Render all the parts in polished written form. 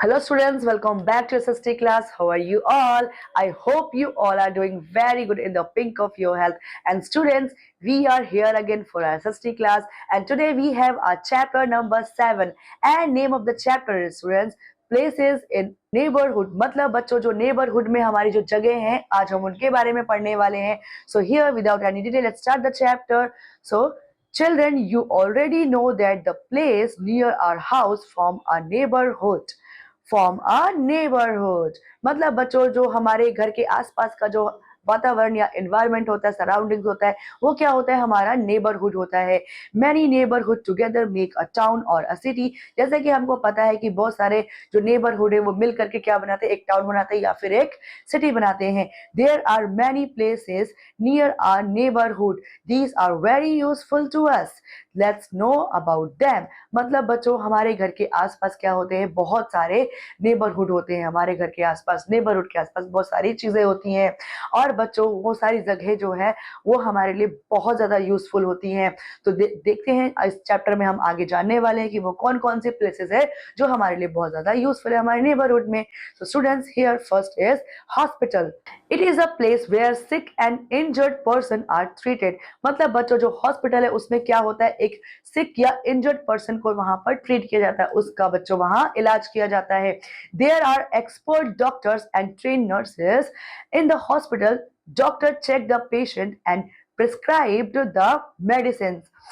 Hello students, welcome back to SST class. How are you all? I hope you all are doing very good in the pink of your health. And students, we are here again for our SST class and today we have our chapter number 7 and name of the chapter is students places in neighborhood. मतलब बच्चों जो neighborhood में हमारी जो जगह हैं आज हम उनके बारे में पढ़ने वाले हैं. So here without any delay let's start the chapter. So children, you already know that the place near our house from our neighborhood. From a neighbourhood मतलब बच्चों जो हमारे घर के आसपास का जो वातावरण या एनवायरनमेंट होता है, सराउंडिंग्स होता है, वो क्या होता है, हमारा नेबरहुड होता है. Many neighbourhood together make a town और अ सिटी. जैसे कि हमको पता है कि बहुत सारे जो नेबरहुड है वो मिल करके क्या बनाते हैं, एक टाउन बनाते हैं या फिर एक सिटी बनाते हैं. There are many places near our neighbourhood. These are very useful to us. Let's know about them. मतलब बच्चों हमारे घर के आसपास क्या होते हैं, बहुत सारे नेबरहुड होते हैं. हमारे घर के आसपास, नेबरहुड के आसपास बहुत सारी चीजें होती हैं और बच्चों वो सारी जगह जो है वो हमारे लिए बहुत ज्यादा यूजफुल होती हैं. तो देखते हैं इस चैप्टर में हम आगे जानने वाले हैं कि वो कौन कौन से प्लेसेस है जो हमारे लिए बहुत ज्यादा यूजफुल है हमारे नेबरहुड में. So students, here first is hospital. It is a place where sick and injured person are treated. मतलब बच्चों जो हॉस्पिटल है उसमें क्या होता है, एक सिक या इंजर्ड पर्सन को वहां पर ट्रीट किया जाता है, उसका बच्चों वहां इलाज किया जाता है. There are expert doctors and train nurses in the hospital. Doctor checked the patient and prescribed the medicines.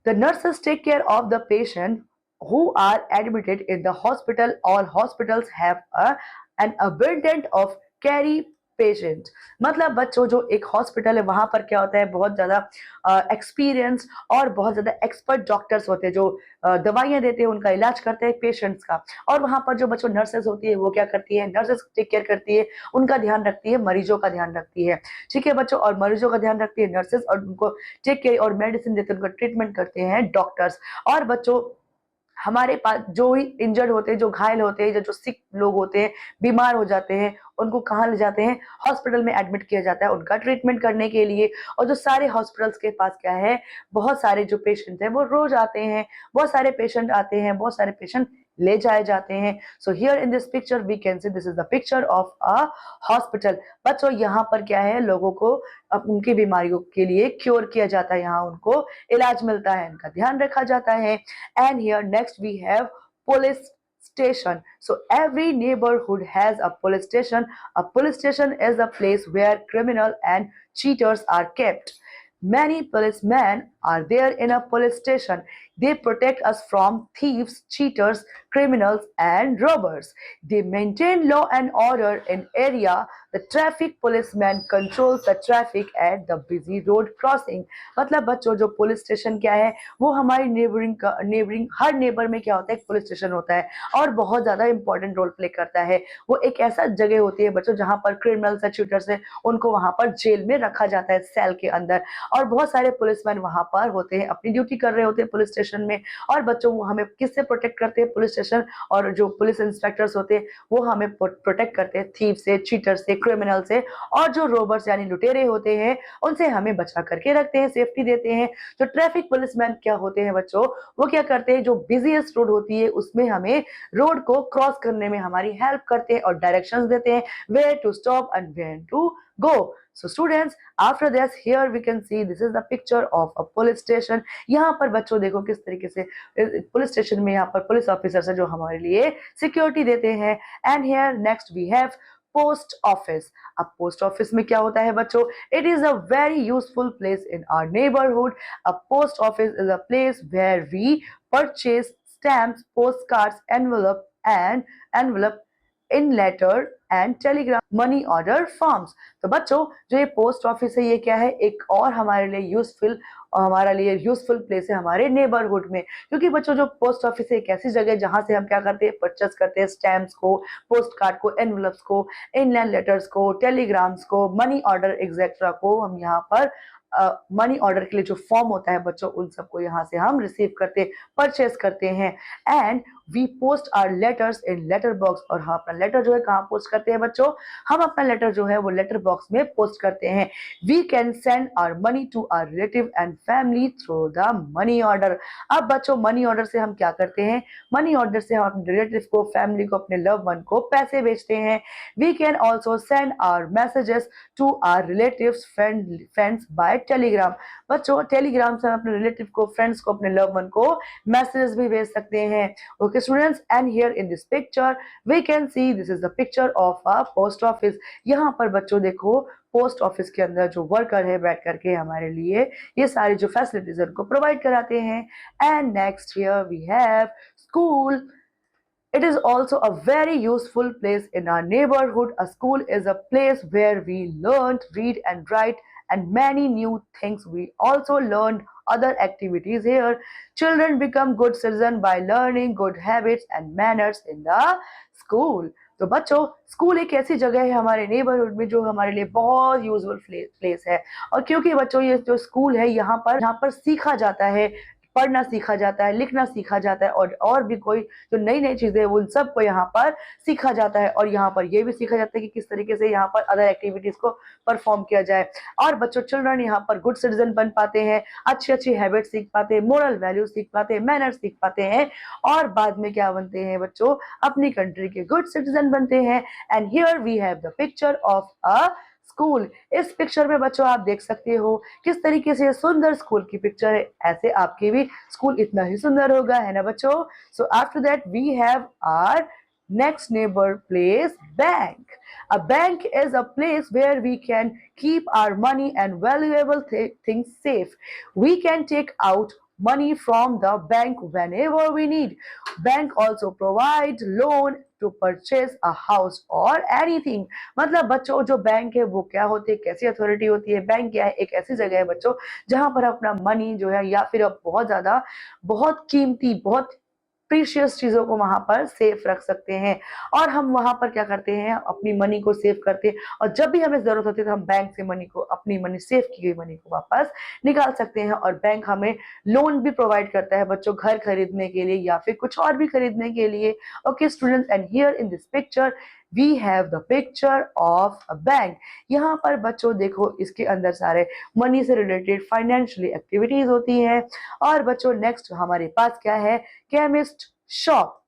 The nurses take care of the patient who are admitted in the hospital. All hospitals have an abundance of carry patient. मतलब बच्चों जो एक hospital है वहां पर क्या होता है, बहुत ज्यादा एक्सपीरियंस और बहुत ज्यादा एक्सपर्ट डॉक्टर्स होते हैं जो दवाइयां देते हैं, उनका इलाज करते हैं पेशेंट्स का. और वहां पर जो बच्चों नर्सेज होती है वो क्या करती है, नर्सेज टेक केयर करती है, उनका ध्यान रखती है, मरीजों का ध्यान रखती है. ठीक है बच्चों, और मरीजों का ध्यान रखती है नर्सेज और उनको टेक केयर और मेडिसिन देते हैं, उनका ट्रीटमेंट करते हैं डॉक्टर्स. और बच्चों हमारे पास जो ही इंजर्ड होते हैं, जो घायल होते हैं, जो सिक लोग होते हैं, बीमार हो जाते हैं, उनको कहाँ ले जाते हैं, हॉस्पिटल में एडमिट किया जाता है उनका ट्रीटमेंट करने के लिए. और जो सारे हॉस्पिटल्स के पास क्या है, बहुत सारे जो पेशेंट हैं वो रोज आते हैं, बहुत सारे पेशेंट आते हैं, बहुत सारे पेशेंट ले जाए जाते हैं. So here in this picture we can see this is the picture of a hospital. बच्चों यहाँ पर क्या है, लोगों को उनकी बीमारियों के लिए क्योर किया जाता है, यहाँ उनको इलाज मिलता है, इनका ध्यान रखा जाता है. And here next we have police station. So every neighborhood has a police station. A police station is a place where criminal and cheaters are kept. Many policemen are there in a police station. They protect us from thieves, cheaters, criminals, and robbers. They maintain law and order in area. The traffic policeman controls the traffic at the busy road crossing. मतलब बच्चों जो police station क्या है, वो हमारी neighbouring हर neighbour में क्या होता है, एक पुलिस स्टेशन होता है और बहुत ज्यादा इंपॉर्टेंट रोल प्ले करता है. वो एक ऐसा जगह होती है बच्चों जहां पर क्रिमिनल्स या चीटर्स है उनको वहां पर जेल में रखा जाता है, सेल के अंदर. और बहुत सारे पुलिसमैन वहां पर होते हैं, अपनी ड्यूटी कर रहे होते हैं पुलिस स्टेशन में. और बच्चों वो हमें किससे प्रोटेक्ट करते हैं, पुलिस स्टेशन और जो पुलिस इंस्पेक्टर्स होते हैं वो हमें प्रोटेक्ट करते हैं थीव से, चीटर से, क्रिमिनल से. और जो रोबर्स यानी लुटेरे होते हैं उनसे हमें बचा करके रखते हैं, सेफ्टी देते हैं. जो ट्रैफिक पुलिसमैन क्या होते हैं बच्चों, वो क्या करते हैं, जो बिजीएस्ट रोड होती है उसमें हमें रोड को क्रॉस करने में हमारी हेल्प करते हैं और डायरेक्शंस देते हैं, where to stop and where to go. So students, after this here we can see this is the picture of a police station. यहाँ पर बच्चों देखो किस तरीके से पुलिस स्टेशन में यहाँ पर पुलिस ऑफिसर्स है जो हमारे लिए सिक्योरिटी देते हैं. And here next we have post office. अब पोस्ट ऑफिस में क्या होता है बच्चों, it is a very useful place in our neighbourhood. A post office is a place where we purchase stamps, postcards, envelope in letter and telegram, money order forms. तो बच्चों जो ये post office है ये क्या है, एक और हमारे लिए यूजफुल प्लेस है हमारे नेबरहुड में. क्योंकि बच्चों जो पोस्ट ऑफिस है एक ऐसी जगह है जहां से हम क्या करते हैं, परचेस करते हैं स्टैम्प्स को, पोस्ट कार्ड को, एनवलप्स को, इनलैंड लेटर्स को, टेलीग्राम्स को, मनी ऑर्डर एक्सेट्रा को हम यहाँ पर मनी ऑर्डर के लिए जो फॉर्म होता है बच्चों, उन सबको यहाँ से हम रिसीव करते, परचेस करते हैं। And we post our letters in letter box, और हम अपना लेटर जो है कहाँ पोस्ट करते हैं बच्चों, हम अपना लेटर जो है वो लेटर बॉक्स में पोस्ट करते हैं। We can send our money to our relative and family through the money order. अब बच्चों मनी ऑर्डर से हम क्या करते हैं, मनी ऑर्डर से हम अपने रिलेटिव को, फैमिली को, अपने लव वन को पैसे भेजते हैं। We can also send our messages to our relatives friends by telegram. बच्चों टेलीग्राम से हम अपने रिलेटिव को, फ्रेंड्स को, अपने लव वन को मैसेजेस भी भेज सकते हैं। Okay students, and here in this picture we can see this is the picture of a post office. यहाँ पर बच्चों देखो पोस्ट ऑफिस के अंदर जो वर्कर है बैठ करके हमारे लिए ये सारी जो फैसिलिटीज है उनको प्रोवाइड कराते हैं। And next here we have school. It is also a very useful place in our neighborhood. A school is a place where we learned, read and write and many new things. We also learned other activities here. Children become good citizens by learning good habits and manners in the school. तो बच्चों school एक ऐसी जगह है हमारे neighbourhood में जो हमारे लिए बहुत यूजफुल प्लेस है। और क्योंकि बच्चों ये जो स्कूल है यहाँ पर सीखा जाता है, पढ़ना सीखा जाता है, लिखना सीखा जाता है, और भी कोई जो नई नई चीजें हैं उन सबको यहाँ पर सीखा जाता है। और यहाँ पर ये भी सीखा जाता है कि किस तरीके से यहाँ पर अदर एक्टिविटीज को परफॉर्म किया जाए। और बच्चों चिल्ड्रन यहाँ पर गुड सिटीजन बन पाते हैं, अच्छी अच्छी हैबिट सीख पाते हैं, मोरल वैल्यूज सीख पाते हैं, मैनर्स सीख पाते हैं, और बाद में क्या बनते हैं बच्चों, अपनी कंट्री के गुड सिटीजन बनते हैं। And here we have the picture of a school. इस पिक्चर में बच्चों आप देख सकते हो किस तरीके से सुंदर स्कूल की पिक्चर है, ऐसे आपकी भी स्कूल इतना ही सुंदर होगा, है ना बच्चों। So after that we have our next neighbor place, bank. A bank is a place where we can keep our money and valuable things safe. We can take out money from the bank whenever we need. Bank also provide loan to purchase a house or anything. मतलब बच्चों जो bank है वो क्या होती है, कैसी authority होती है, बैंक क्या है, एक ऐसी जगह है बच्चों जहां पर अपना मनी जो है या फिर अब बहुत ज्यादा बहुत कीमती बहुत प्रीशियस चीजों को वहां पर सेफ रख सकते हैं। और हम वहां पर क्या करते हैं, अपनी मनी को सेव करते हैं, और जब भी हमें जरूरत होती है तो हम बैंक से मनी को, अपनी मनी सेव की गई मनी को वापस निकाल सकते हैं। और बैंक हमें लोन भी प्रोवाइड करता है बच्चों, घर खरीदने के लिए या फिर कुछ और भी खरीदने के लिए। Okay students, and here in this picture we have the picture of a bank. यहाँ पर बच्चों देखो इसके अंदर सारे मनी से रिलेटेड फाइनेंशियली एक्टिविटीज होती है। और बच्चों नेक्स्ट हमारे पास क्या है, केमिस्ट शॉप।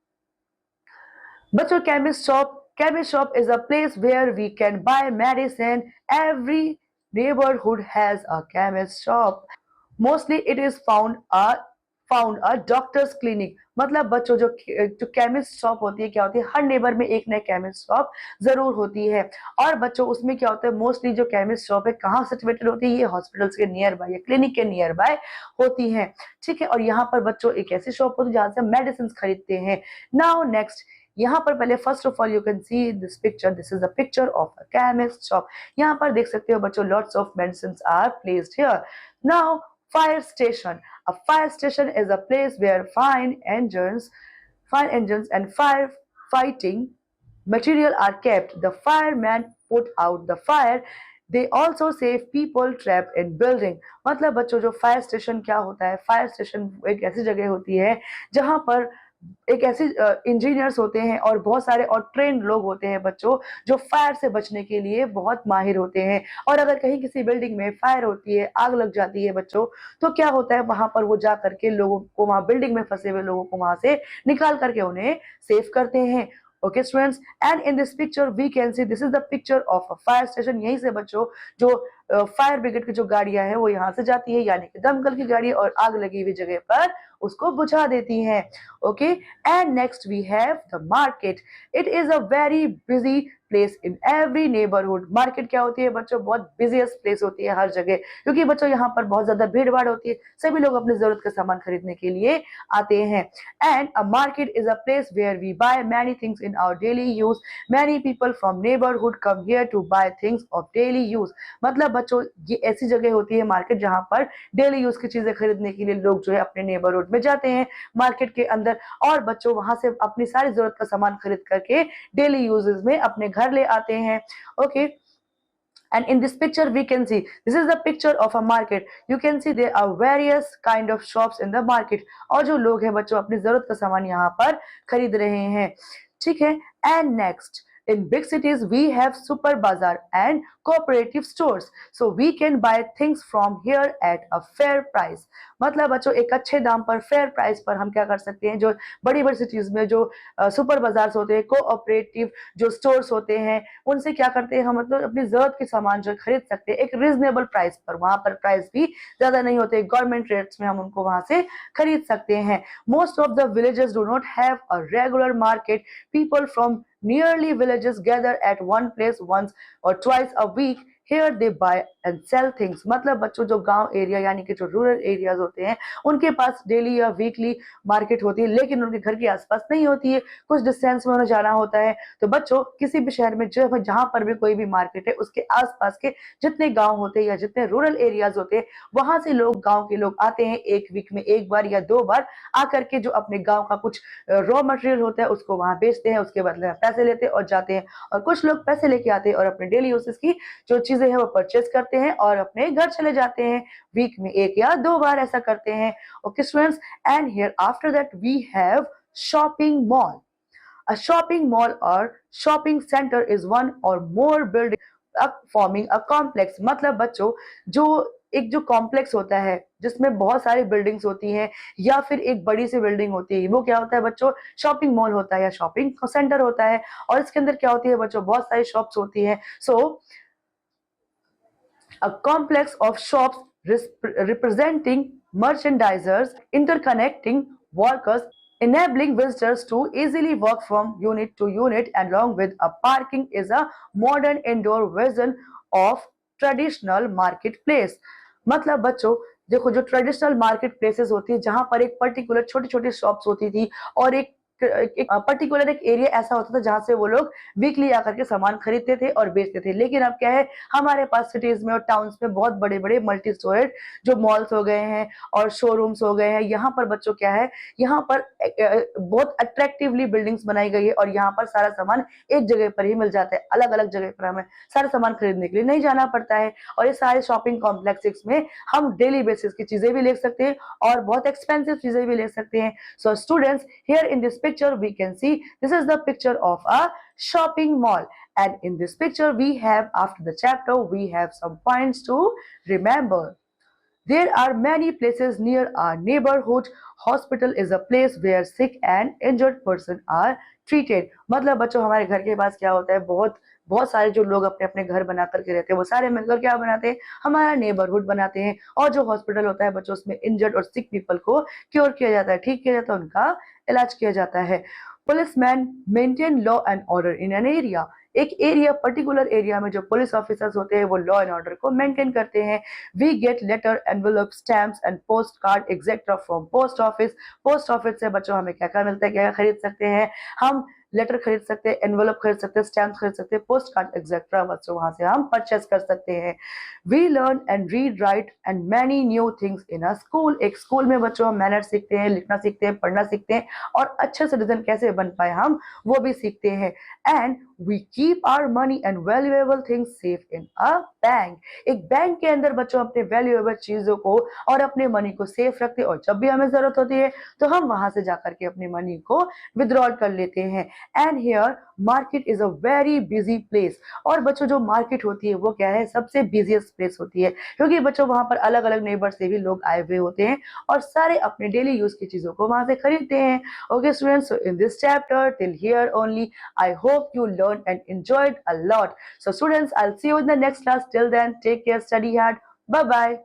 बच्चों chemist shop is a place where we can buy medicine. Every neighborhood has a chemist shop. Mostly it is found a doctor's clinic. मतलब बच्चों जो केमिस्ट शॉप होती है क्या होती है, हर नेबर में एक नई केमिस्ट शॉप जरूर होती है। और बच्चों उसमें क्या होता है, मोस्टली जो केमिस्ट शॉप है कहाँ सिचुएटेड होती है, ये हॉस्पिटल्स के नियर बाय या क्लिनिक के नियर बाय होती है, ठीक है। और यहाँ पर बच्चों एक ऐसी शॉप होती है जहाँ से मेडिसिन खरीदते हैं। नाउ नेक्स्ट यहाँ पर पहले first of all you can see this picture, this is the picture of a chemist shop. यहाँ पर देख सकते हो बच्चों lots of medicine are placed here. Now fire station. A fire station is a place where fire engines and fire fighting material are kept. The firemen put out the fire. They also save people trapped in building. मतलब बच्चों जो fire station क्या होता है, fire station एक ऐसी जगह होती है जहां पर एक ऐसे इंजीनियर्स होते हैं और बहुत सारे और ट्रेंड लोग होते हैं बच्चों जो फायर से बचने के लिए बहुत माहिर होते हैं। और अगर कहीं किसी बिल्डिंग में फायर होती है, आग लग जाती है बच्चों, तो क्या होता है वहां पर वो जा करके लोगों को, वहां बिल्डिंग में फंसे हुए लोगों को वहां से निकाल करके उन्हें सेव करते हैं। Okay students, and in this picture we can see this is the picture of a fire station. यहीं से बच्चों जो फायर ब्रिगेड की जो गाड़ियां हैं वो यहाँ से जाती है, यानी कि दमकल की गाड़ी, और आग लगी हुई जगह पर उसको बुझा देती हैं। Okay, and next we have the market. It is a very busy place in every neighbourhood. Market क्या होती है बच्चों, बहुत बिजिएस्ट प्लेस होती है हर जगह, क्योंकि बच्चों यहाँ पर बहुत ज्यादा भीड़ भाड़ होती है, सभी लोग अपनी जरूरत का सामान खरीदने के लिए आते हैं। And a market is a place where we buy many things in our daily use. Many people from neighbourhood come here to buy things of daily use. मतलब बच्चों ये ऐसी जगह होती है मार्केट जहां पर डेली यूज की चीजें खरीदने के लिए लोग जो है अपने नेबरहुड में जाते हैं मार्केट के अंदर, और बच्चों वहां से अपनी सारी जरूरत का सामान खरीद करके डेली यूजेस में अपने घर ले आते हैं। Okay, And in this picture we can see, this is the picture of a market. You can see there are various kind of shops in the market. और जो लोग हैं बच्चों अपनी जरूरत का सामान यहाँ पर खरीद रहे हैं, ठीक है. And next, in big cities we have super bazaar and cooperative stores, so we can buy things from here at a fair price. मतलब बच्चों एक अच्छे दाम पर, फेयर प्राइस पर हम क्या कर सकते हैं, जो बड़ी बड़ी सिटीज में जो सुपर बाजार होते हैं, कोऑपरेटिव जो स्टोर्स होते हैं, उनसे क्या करते हैं हम, मतलब अपनी जरूरत के सामान जो खरीद सकते हैं एक रीजनेबल प्राइस पर. वहां पर प्राइस भी ज्यादा नहीं होते, गवर्नमेंट रेट्स में हम उनको वहां से खरीद सकते हैं. Most of the villages do not have a regular market. People from nearly villages gather at one place once or twice a week. Here they buy and sell things. मतलब बच्चों जो गांव एरिया यानी कि जो रूरल एरियाज होते हैं उनके पास डेली या वीकली मार्केट होती है, लेकिन उनके घर के आसपास नहीं होती है, कुछ डिस्टेंस में उन्हें जाना होता है. तो बच्चों किसी भी शहर में जो जहां पर भी कोई भी मार्केट है उसके आसपास के जितने गांव होते हैं या जितने रूरल एरियाज होते हैं वहां से लोग, गांव के लोग आते हैं एक वीक में एक बार या दो बार आकर के जो अपने गांव का कुछ रॉ मटेरियल होता है उसको वहां बेचते हैं, उसके बदले में पैसे लेते हैं और जाते हैं. और कुछ लोग पैसे लेके आते हैं और अपने डेली यूसेस की जो चीजें हैं वो परचेज करते हैं और अपने घर चले जाते हैं. वीक में एक या दो बार ऐसा करते हैं. Okay students, and here after that we have shopping mall. A shopping mall or shopping center is one or more building forming a complex. मतलब बच्चों जो एक जो कॉम्प्लेक्स होता है जिसमें बहुत सारी बिल्डिंग्स होती हैं या फिर एक बड़ी सी बिल्डिंग होती है, वो क्या होता है बच्चों, शॉपिंग मॉल होता है या शॉपिंग सेंटर होता है. और इसके अंदर क्या होती है बच्चों, बहुत सारी शॉप्स होती हैं. सो a complex of shops representing merchandisers, interconnecting workers, enabling visitors to easily walk from unit to unit, and along with a parking is a modern indoor version of traditional marketplace. मतलब बच्चों देखो, जो traditional market places होती है जहां पर एक particular छोटी छोटी शॉप्स होती थी और एक पर्टिकुलर एक एरिया ऐसा होता था जहां से वो लोग वीकली आकर के सामान खरीदते थे और बेचते थे. लेकिन अब क्या है, हमारे पास सिटीज में और टाउन्स में बहुत बड़े बड़े मल्टी स्टोरेड जो मॉल्स हो गए हैं और शोरूम्स हो गए हैं. यहाँ पर बच्चों क्या है, यहाँ पर बहुत अट्रैक्टिवली बिल्डिंग्स बनाई गई है और यहाँ पर सारा सामान एक जगह पर ही मिल जाता है. अलग अलग जगह पर हमें सारा सामान खरीदने के लिए नहीं जाना पड़ता है. और ये सारे शॉपिंग कॉम्प्लेक्सेस में हम डेली बेसिस की चीजें भी ले सकते हैं और बहुत एक्सपेंसिव चीजें भी ले सकते हैं. सो students, here in this picture we can see, this is the picture of a shopping mall, and in this picture we have, after the chapter we have some points to remember. There are many places near our neighborhood. Hospital is a place where sick and injured person are treated. मतलब बच्चों हमारे घर के पास क्या होता है, बहुत बहुत सारे जो लोग अपने अपने घर बना करके रहते हैं वो सारे मिलकर क्या बनाते हैं, हमारा नेबरहुड बनाते हैं. और जो हॉस्पिटल होता है बच्चों उसमें इंजर्ड और सिक पीपल को क्योर किया जाता है, ठीक किया जाता है, उनका इलाज किया जाता है. Policeman maintain law and order in an area. एक एरिया, पर्टिकुलर एरिया में जो पुलिस ऑफिसर्स होते हैं वो लॉ एंड ऑर्डर को मेंटेन करते हैं. We get letter, envelope, stamps and post card etcetera from post office. Post office से बच्चों हमें क्या क्या मिलता है, क्या खरीद सकते हैं हम, लेटर खरीद सकते हैं, एनवेलप खरीद सकते हैं, स्टैम्प खरीद सकते हैं, पोस्ट कार्ड एक्सेट्रा बच्चों वहां से हम परचेस कर सकते हैं. We learn and read, write and many new things in a school. एक स्कूल में बच्चों हम मैनर सीखते हैं, लिखना सीखते हैं, पढ़ना सीखते हैं और अच्छे सिटीजन कैसे बन पाए हम वो भी सीखते हैं. And we keep our money and valuable things safe in a bank. एक बैंक के अंदर बच्चों अपने वैल्यूएबल चीजों को और अपने मनी को सेफ रखते हैं और जब भी हमें जरूरत होती है तो हम वहां से जाकर के अपनी मनी को विड्रॉल कर लेते हैं. And here market is a very busy place. और बच्चों जो मार्केट होती है वो क्या है, सबसे बिजिएस्ट प्लेस होती है क्योंकि बच्चों वहां पर अलग अलग नेबर से भी लोग आए हुए होते हैं और सारे अपने डेली यूज की चीजों को वहां से खरीदते हैं. Okay students, so in this chapter till here only. I hope you learned and enjoyed a lot. So students, I'll see you in the next class. Till then, take care, study hard. Bye bye.